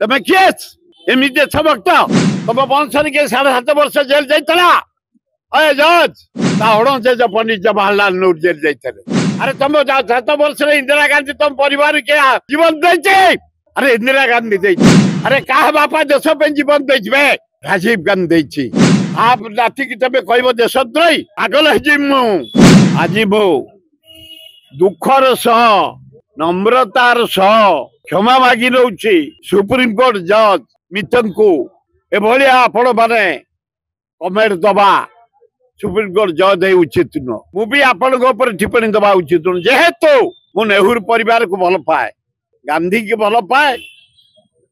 तमे किए एमती देशभक्त तुम वंशर किए 7.5 वर्ष जेल जाइला अरे जज हड़जेज पंडित जवाहरलाल नेहरू जेल जाते अरे तुम 7 वर्ष इंदिरा गांधी तुम परिवार के जीवन दे अरे इंदिरा गांधी दे अरे क्या बापा देश जीवन दे राजीव गांधी दे आप राति की तबे कह देशद्रोही पागल आज मु दुखर सह नम्रतार सह क्षमा मागी नौची सुप्रीम कोर्ट जज मितन को एभलिया आपण माने कमेंट दबा सुप्रीम कोर्ट जज दे उचित नुह मु भी आपण टिप्पणी दबा उचित नुह जेहेतु मु नेहरू परिवार को भल पाए गांधी की भल पाए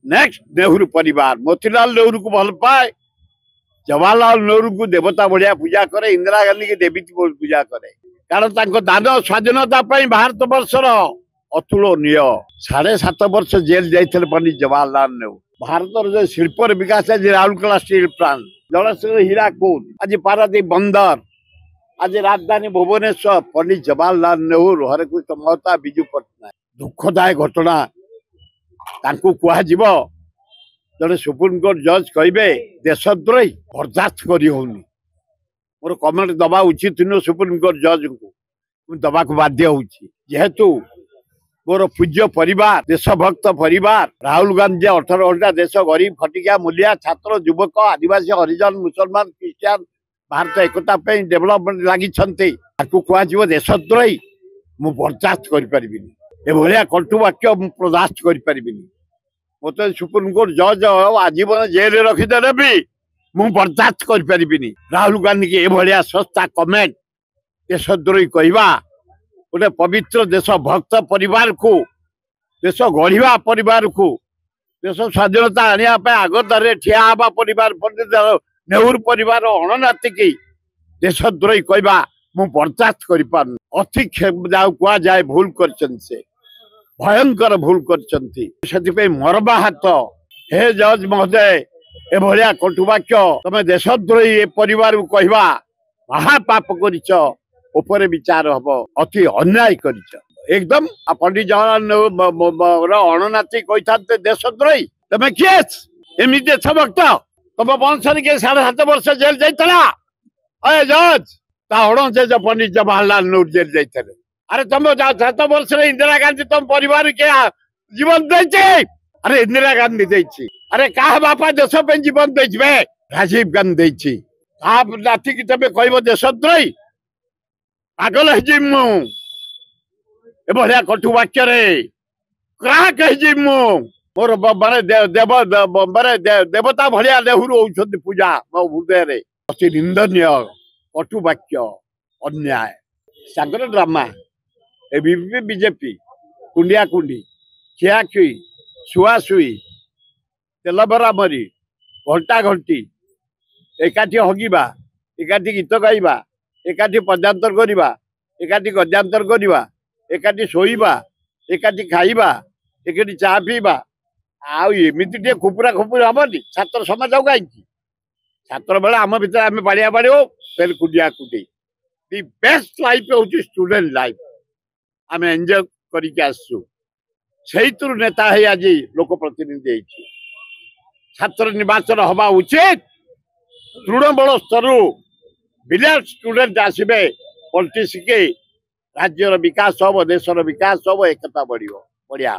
नेक्स्ट नेहरू परिवार मोतीलाल नेहरू को भल पाए जवाहरलाल नेहरू को देवता बढ़िया पूजा करे इंदिरा गांधी की देवी पूजा करे कारण दान स्वाधीनता भारत वर्षर अतुलनीय 7.5 वर्ष जेल जाते पंडित जवाहरलाल नेहरू भारत जो शिल्प विकास आज राउरकेला स्टील प्लांट जलश्री हीराकुद आज पारादीप बंदर आज राजधानी भुवनेश्वर पंडित जवाहरलाल नेहरू हरेकृष्ण महता विजु पट्टनायक दुखदायक घटना कह जड़े सुप्रीम कोर्ट जज कहे देशद्रोही बर्दाश्त करी होनी मोर कमेंट दबा उचित नुह सुप्रीम कोर्ट जज को दबा को बाध्य होची जेहेतु मोर पूज्य परिवार देशभक्त परिवार राहुल गांधी 18 घंटा देश गरीब खटिया मूलिया छात्र युवक आदिवासी हरिजन मुसलमान क्रिश्चियन भारत एकता डेभलपमेंट लगी कह देशद्रोही मु बर्दाश्त कर कटु वाक्य बर्दाश्त कर मत सुप्रीम कोर्ट जज आजीवन जेल रखीदे भी मु बर्दाश्त कर राहुल गांधी की एभलिया सस्ता कमेंट देशद्रोही कहवा गोटे पवित्र देश भक्त परिवार को देश गढ़ा परिवार को देश स्वाधीनता आने आगदारे ठिया हवा परिवार पंडित नेहरू परिवार अणनातिक देशद्रोही कहवा मु बर्दाश्त कर अति कह जाए भूल कर भयंकर भूल कर मरबाहत हे जज महोदय एभलिया कटुवाक्य तमे देशद्रोही ए परिवार को कहवा महापाप कर विचार हम अति अन्याय कर एकदम पंडित जवाहरलाल नेहरू अणनाती कहते देशद्रोही तमे किए एमती देशभक्त तुम वंशर किए 7.5 वर्ष जेल जाइला अरे जज हड़जेज पंडित जवाहरलाल नेहरू जेल जाते अरे तुम 7 वर्ष इंदिरा गांधी तुम परिवार के जीवन दे अरे इंदिरा गांधी दे अरे क्या बापा देश जीवन दे राजीव गांधी दे आप राति की तबे कह देशद्रोही पागल एभलिया कटु वाक्य क्या कही मोर माने देवता भलिया नेहरू होती पूजा मो हृदय अति निंदनीय कटु वाक्य अन्याय सागर ड्रामा एबीपी बीजेपी कुंडिया कुंडी खियाखुई शुआशुई तेलबरा मरी घंटा घंटी एकाठी हगिबा एकाठी गीत गाइबा एकाठी पदांतर करवा एकाठी गद्यांतर करवा एकाठी शोइबा एकाठी खाइबा एकाठी चा पीवा आमती टे खुपुरा खुपुरा हमनी छात्र समाज कहीं छात्र बेला आम भर आम बाड़िया बाड़ो फिर कुंडिया कुंडी दि बेस्ट लाइफ हूँ स्टूडेंट लाइफ आम एंजॉय करके नेता है आज लोक प्रतिनिधि छात्र निर्वाचन हवा उचित तृणमूल स्तर ब्रिलियंट स्टूडेंट आसबे पॉलिटिक्स के राज्यर विकास हम देशर विकास हम एकता बढ़ बढ़िया।